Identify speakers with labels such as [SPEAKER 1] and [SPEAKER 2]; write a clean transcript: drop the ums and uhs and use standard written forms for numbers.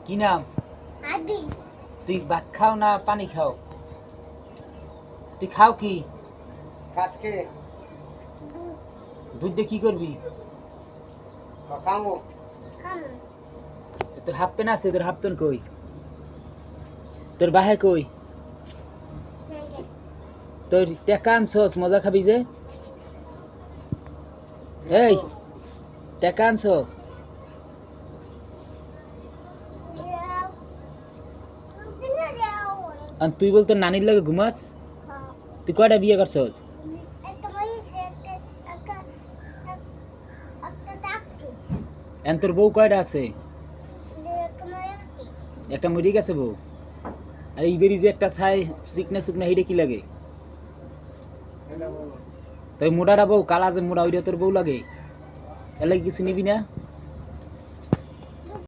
[SPEAKER 1] কি নাম?
[SPEAKER 2] আদি
[SPEAKER 1] তুই ভাত খাও না পানি খাও? তুই খাও কি?
[SPEAKER 3] কাজকে
[SPEAKER 1] দুধ দিয়ে কি করবি?
[SPEAKER 3] কামো
[SPEAKER 2] কাম
[SPEAKER 1] তোর হাফ প্যান্ট আছে? তোর হাফ প্যান্ট কই? তোর বাহে কই?
[SPEAKER 2] নাগে
[SPEAKER 1] তোর টাকা আনছস মজা খাবি যে? এই টাকা আনছ?
[SPEAKER 2] যাও দিনে যাও
[SPEAKER 1] আর তুই বল তোর নানির লাগে ঘুমাস?
[SPEAKER 2] হ্যাঁ
[SPEAKER 1] তুই কয়টা বিয়ে করছস?
[SPEAKER 2] একটা মই একটা একটা একটা ডাক্তার
[SPEAKER 1] এখন তোর বউ কয়টা আছে?
[SPEAKER 2] একটা মই আছে
[SPEAKER 1] একটা মরি গেছে বউ। আর এই বেরি যে একটা থাই চিকনা চুকনা হিডে কি লাগে? তোর মোটাটা বউ কালা যে মোটা ওইটা তোর বউ লাগে? এর লাগে কিছু নিবি না?